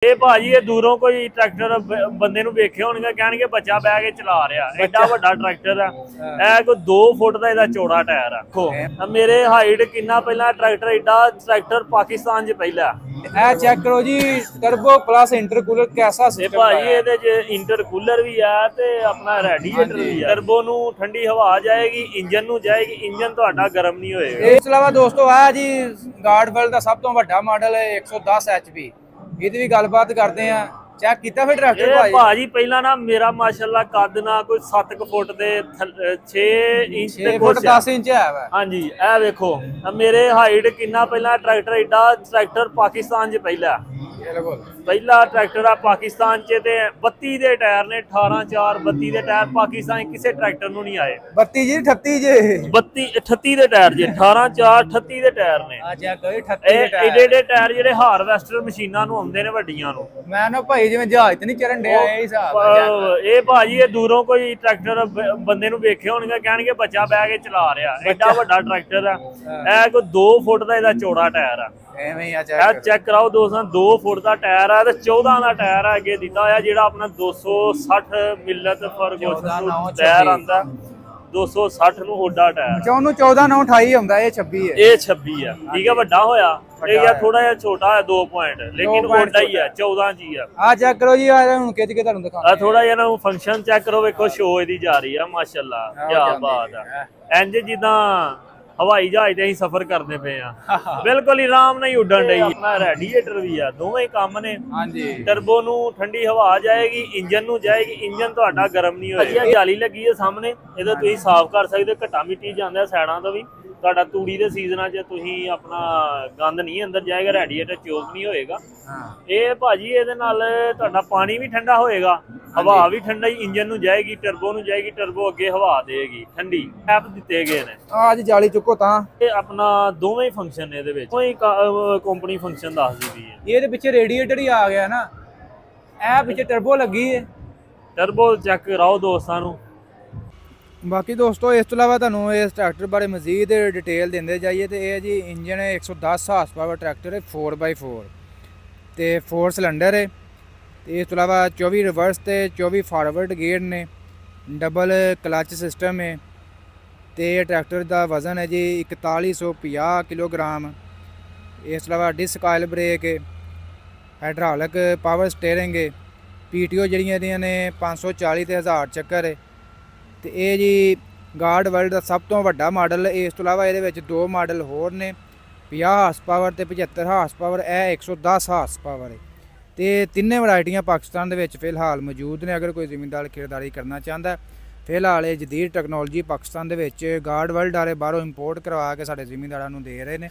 ਇਹ ਭਾਜੀ ਇਹ ਦੂਰੋਂ ਕੋਈ ਟਰੈਕਟਰ ਬੰਦੇ ਨੂੰ ਵੇਖੇ ਹੋਣਗੇ, ਕਹਿਣਗੇ ਬੱਚਾ ਬਹਿ ਕੇ ਚਲਾ ਰਿਹਾ। ਐਡਾ ਵੱਡਾ ਟਰੈਕਟਰ ਆ, ਇਹ ਕੋਈ 2 ਫੁੱਟ ਦਾ ਇਹਦਾ ਚੌੜਾ ਟਾਇਰ ਆ। ਦੇਖੋ ਮੇਰੇ ਹਾਈਟ ਕਿੰਨਾ ਪਹਿਲਾਂ ਟਰੈਕਟਰ, ਐਡਾ ਟਰੈਕਟਰ ਪਾਕਿਸਤਾਨ 'ਚ ਪਹਿਲਾ। ਇਹ ਚੈੱਕ ਕਰੋ ਜੀ, ਟਰਬੋ ਪਲੱਸ ਇੰਟਰਕੂਲਰ ਕੈਸਾ ਸਿਸਟਮ ਭਾਜੀ ਇਹਦੇ 'ਚ ਇੰਟਰਕੂਲਰ ਵੀ ਆ ਤੇ ਆਪਣਾ ਰੈਡੀਏਟਰ ਵੀ ਆ। ਟਰਬੋ ਨੂੰ ਠੰਡੀ ਹਵਾ ਜਾਏਗੀ, ਇੰਜਨ ਨੂੰ ਜਾਏਗੀ, ਇੰਜਨ ਤੁਹਾਡਾ ਗਰਮ ਨਹੀਂ ਹੋਏਗਾ। ਇਸ ਤੋਂ ਇਲਾਵਾ ਦੋਸਤੋ ਆ ਜੀ ਗਾਰਡਵੈਲ ਦਾ ਸਭ ਤੋਂ ਵੱਡਾ ਮਾਡਲ ਹੈ 110 HP। ਇਹਦੀ ਵੀ ਗੱਲਬਾਤ ਕਰਦੇ ਆ। ਚੈੱਕ ਕੀਤਾ ਫਿਰ ਟਰੈਕਟਰ ਭਾਜੀ ਪਹਿਲਾਂ ਨਾ ਮੇਰਾ ਮਾਸ਼ਾਅੱਲਾ ਕੱਦ ਨਾ ਕੋਈ 7 ਫੁੱਟ ਦੇ 6 ਇੰਚ ਤੇ 10 ਇੰਚ ਹੈ ਵਾ। ਹਾਂਜੀ ਇਹ ਵੇਖੋ ਮੇਰੇ ਹਾਈਟ ਕਿੰਨਾ ਪਹਿਲਾਂ ਟਰੈਕਟਰ, ਐਡਾ ਟਰੈਕਟਰ ਪਾਕਿਸਤਾਨ 'ਚ ਪਹਿਲਾ ਟਰੈਕਟਰ ਆ ਪਾਕਿਸਤਾਨ 'ਚ ਤੇ 32 ਦੇ ਟਾਇਰ ਨੇ, 18/4 32 ਦੇ ਟਾਇਰ ਪਾਕਿਸਤਾਨ ਕਿਸੇ ਟਰੈਕਟਰ ਨੂੰ ਨਹੀਂ ਆਏ। 32 ਜੀ 38 ਜੇ 32 38 ਦੇ ਟਾਇਰ ਜੇ 18/4 38 ਦੇ ਟਾਇਰ ਨੇ। ਆ ਚੈੱਕ ਕਰੋ 38 ਦੇ ਟਾਇਰ। ਏਡੇ ਟਾਇਰ ਜਿਹੜੇ ਹਾਰਵੈਸਟਰ ਮਸ਼ੀਨਾਂ ਨੂੰ ਆਉਂਦੇ ਨੇ ਵੱਡੀਆਂ ਨੂੰ। ਮੈਂ ਨਾ ਭਾਈ ਜਿਵੇਂ ਜਹਾਜ਼ ਤੇ ਨਹੀਂ ਚੜਨ ਡਿਆ ਇਹ ਹਿਸਾਬ। ਇਹ ਭਾਜੀ ਇਹ ਦੂਰੋਂ ਕੋਈ ਟਰੈਕਟਰ ਬੰਦੇ ਨੂੰ ਵੇਖੇ ਹੋਣਗੇ, ਕਹਿਣਗੇ ਬੱਚਾ ਬਹਿ ਕੇ ਚਲਾ ਰਿਹਾ। ਐਡਾ ਵੱਡਾ ਟਰੈਕਟਰ ਆ, ਇਹ ਕੋਈ 2 ਫੁੱਟ ਦਾ ਇਹਦਾ ਚੌੜਾ ਟਾਇਰ ਆ। ਐਵੇਂ ਹੀ ਆ ਚੈੱਕ ਕਰਾਓ ਦੋਸਤਾਂ, 2 ਫੁੱਟ ਦਾ ਟਾਇਰ ਆ ਤੇ 14 ਦਾ ਟਾਇਰ ਆ ਅੱਗੇ ਦਿੱਤਾ ਹੋਇਆ, ਜਿਹੜਾ ਆਪਣਾ 260 ਮਿਲਤ ਫਰਗੂਸਨ ਟਾਇਰ ਆਂਦਾ। 260 ਨੂੰ ਓਡਾ ਟਾਇਰ, ਉਹਨੂੰ 14 9 28 ਹੁੰਦਾ, ਇਹ 26 ਹੈ। ਇਹ 26 ਆ। ਠੀਕ ਹੈ, ਵੱਡਾ ਹੋਇਆ ਇਹ ਯਾਰ ਥੋੜਾ ਜਿਹਾ ਛੋਟਾ ਹੈ 2 ਪੁਆਇੰਟ, ਲੇਕਿਨ ਓਡਾ ਹੀ ਆ 14 ਜੀ ਆ। ਆ ਚੈੱਕ ਕਰੋ ਜੀ, ਹੁਣ ਕਿਤੇ ਕਿ ਤੁਹਾਨੂੰ ਦਿਖਾਉਂਦਾ ਥੋੜਾ ਜਿਹਾ ਨਾ ਫੰਕਸ਼ਨ ਚੈੱਕ ਕਰੋ, ਵੇਖੋ ਸ਼ੋ ਇਹਦੀ ਜਾ ਰਹੀ ਆ ਮਾਸ਼ਾਅੱਲਾ, ਕੀ ਬਾਤ ਆ। ਇੰਜ ਜਿੱਦਾਂ ਹਵਾਈ ਜਹਾਜ਼ ਤੇ ਅਸੀਂ ਸਫ਼ਰ ਕਰਦੇ ਪਏ ਆ, ਬਿਲਕੁਲ ਹੀ ਆਰਾਮ ਨਾਲ ਹੀ ਉੱਡਣ ਡਈ। ਆਪਣਾ ਰੈਡੀਏਟਰ ਵੀ ਆ, ਦੋਵੇਂ ਕੰਮ ਨੇ। ਹਾਂਜੀ ਟਰਬੋ ਨੂੰ ਠੰਡੀ ਹਵਾ ਜਾਏਗੀ, ਇੰਜਨ ਨੂੰ ਜਾਏਗੀ, ਇੰਜਨ ਤੁਹਾਡਾ ਗਰਮ ਨਹੀਂ ਹੋਏਗਾ। ਜਾਲੀ ਲੱਗੀ ਹੈ ਸਾਹਮਣੇ, ਇਹਦਾ ਤੁਸੀਂ ਸਾਫ਼ ਕਰ ਸਕਦੇ ਹੋ। ਘਟਾ ਮਿੱਟੀ ਜਾਂਦਾ ਸਾਈਡਾਂ ਤੋਂ ਵੀ। ਤੁਹਾਡਾ ਤੂੜੀ ਦੇ ਸੀਜ਼ਨਾਂ 'ਚ ਤੁਸੀਂ ਆਪਣਾ ਗੰਦ ਨਹੀਂ ਅੰਦਰ ਜਾਏਗਾ, ਰੈਡੀਏਟਰ ਚੋਕ ਨਹੀਂ ਹੋਏਗਾ। ਇਹ ਭਾਜੀ ਇਹਦੇ ਨਾਲ ਤੁਹਾਡਾ ਪਾਣੀ ਵੀ ਠੰਡਾ ਹੋਏਗਾ, ਹਵਾ ਵੀ ਠੰਡਾ ਹੀ ਇੰਜਨ ਨੂੰ ਜਾਏਗੀ, ਟਰਬੋ ਨੂੰ ਜਾਏਗੀ, ਟਰਬੋ ਅੱਗੇ ਹਵਾ ਦੇਗੀ ਠੰਡੀ। ਐਪ ਦਿੱਤੇ ਗਏ ਨੇ। ਆ ਜੀ ਜਾਲੀ ਚੁੱਕੋ ਤਾਂ। ਇਹ ਆਪਣਾ ਦੋਵੇਂ ਹੀ ਫੰਕਸ਼ਨ ਨੇ ਇਹਦੇ ਵਿੱਚ, ਕੋਈ ਕੰਪਨੀ ਫੰਕਸ਼ਨ ਦੱਸਦੀ ਪਈ ਹੈ। ਇਹਦੇ ਪਿੱਛੇ ਰੇਡੀਏਟਰ ਹੀ ਆ ਗਿਆ ਨਾ, ਇਹ ਪਿੱਛੇ ਟਰਬੋ ਲੱਗੀ ਹੈ। ਟਰਬੋ ਚੈੱਕ ਕਰਾਓ ਦੋਸਤਾਂ ਨੂੰ। ਬਾਕੀ ਦੋਸਤੋ ਇਸ ਤੋਂ ਇਲਾਵਾ ਤੁਹਾਨੂੰ ਇਸ ਟਰੈਕਟਰ ਬਾਰੇ ਮਜ਼ੀਦ ਡਿਟੇਲ ਦਿੰਦੇ ਜਾਈਏ ਤੇ ਇਹ ਜੀ ਇੰਜਨ 110 ਹਾਰਸ ਪਾਵਰ ਟਰੈਕਟਰ ਹੈ, 4x4 ਤੇ 4 ਸਿਲੰਡਰ ਹੈ। ਤੇ ਇਸ ਤੋਂ ਇਲਾਵਾ 24 ਰਿਵਰਸ ਤੇ 24 ਫਾਰਵਰਡ ਗੇਅਰ ਨੇ, ਡਬਲ ਕਲਚ ਸਿਸਟਮ ਹੈ। ਤੇ ਇਹ ਟਰੈਕਟਰ ਦਾ ਵਜ਼ਨ ਹੈ ਜੀ 4150 ਕਿਲੋਗ੍ਰਾਮ। ਇਸ ਤੋਂ ਇਲਾਵਾ disc oil brake, hydraulic power steering, PTO ਜਿਹੜੀਆਂ ਇਹਦੀਆਂ ਨੇ 540 ਤੇ 1000 ਚੱਕਰ ਹੈ। ਤੇ ਇਹ ਜੀ ਗਾਰਡਵੈਲ ਦਾ ਸਭ ਤੋਂ ਵੱਡਾ ਮਾਡਲ। ਇਸ ਤੋਂ ਇਲਾਵਾ ਇਹਦੇ ਵਿੱਚ 2 ਮਾਡਲ ਹੋਰ ਨੇ, 50 ਹਾਰਸ ਪਾਵਰ ਤੇ 75 ਹਾਰਸ ਪਾਵਰ। ਇਹ 110 ਹਾਰਸ ਪਾਵਰ ਹੈ। ਤੇ ਤਿੰਨੇ ਵੈਰਾਈਟੀਆਂ ਪਾਕਿਸਤਾਨ ਦੇ ਵਿੱਚ ਫਿਲਹਾਲ ਮੌਜੂਦ ਨੇ। ਅਗਰ ਕੋਈ ਜ਼ਿਮੀਂਦਾਰ ਖਰੀਦਦਾਰੀ ਕਰਨਾ ਚਾਹੁੰਦਾ, ਫਿਲਹਾਲ ਇਹ ਜਦੀਦ ਟੈਕਨੋਲੋਜੀ ਪਾਕਿਸਤਾਨ ਦੇ ਵਿੱਚ ਗਾਰਡਵੈਲ ਵਾਲੇ ਬਾਹਰੋਂ ਇੰਪੋਰਟ ਕਰਵਾ ਕੇ ਸਾਡੇ ਜ਼ਿਮੀਂਦਾਰਾਂ ਨੂੰ ਦੇ ਰਹੇ ਨੇ।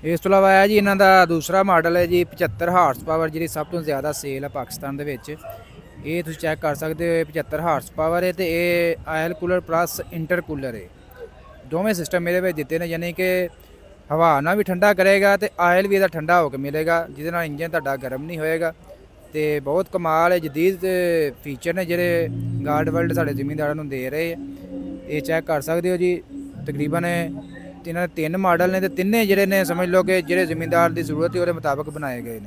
ਇਸ ਤੋਂ ਇਲਾਵਾ ਇਹ ਜੀ ਇਹਨਾਂ ਦਾ ਦੂਸਰਾ ਮਾਡਲ ਹੈ ਜੀ 75 ਹਾਰਸ ਪਾਵਰ, ਜਿਹੜੀ ਸਭ ਤੋਂ ਜ਼ਿਆਦਾ ਸੇਲ ਹੈ ਪਾਕਿਸਤਾਨ ਦੇ ਵਿੱਚ। ਇਹ ਤੁਸੀਂ ਚੈੱਕ ਕਰ ਸਕਦੇ ਹੋ, 75 ਹਾਰਸ ਪਾਵਰ ਹੈ ਤੇ ਇਹ ਆਇਲ ਕੂਲਰ ਪਲੱਸ ਇੰਟਰਕੂਲਰ ਹੈ। ਦੋਵੇਂ ਸਿਸਟਮ ਇਹਦੇ ਵਿੱਚ ਦਿੱਤੇ ਨੇ, ਯਾਨੀ ਕਿ ਹਵਾ ਨਾਲ ਵੀ ਠੰਡਾ ਕਰੇਗਾ ਤੇ ਆਇਲ ਵੀ ਇਹਦਾ ਠੰਡਾ ਹੋ ਕੇ ਮਿਲੇਗਾ, ਜਿਹਦੇ ਨਾਲ ਇੰਜਨ ਤੁਹਾਡਾ ਗਰਮ ਨਹੀਂ ਹੋਏਗਾ। ਤੇ ਬਹੁਤ ਕਮਾਲ ਹੈ, ਜਦੀਦ ਫੀਚਰ ਨੇ ਜਿਹੜੇ ਗਾਰਡਵੈਲ ਸਾਡੇ ਜ਼ਿਮੀਂਦਾਰਾਂ ਨੂੰ ਦੇ ਰਹੇ ਆ। ਇਹ ਚੈੱਕ ਕਰ ਸਕਦੇ ਹੋ ਜੀ। ਤਕਰੀਬਨ ਇਹਨਾਂ ਦੇ 3 ਮਾਡਲ ਨੇ ਤੇ ਤਿੰਨੇ ਜਿਹੜੇ ਨੇ ਸਮਝ ਲਓ ਕਿ ਜਿਹੜੇ ਜ਼ਿਮੀਂਦਾਰ ਦੀ ਜ਼ਰੂਰਤ ਹੈ ਉਹਦੇ ਮੁਤਾਬਕ ਬਣਾਏ ਗਏ ਨੇ।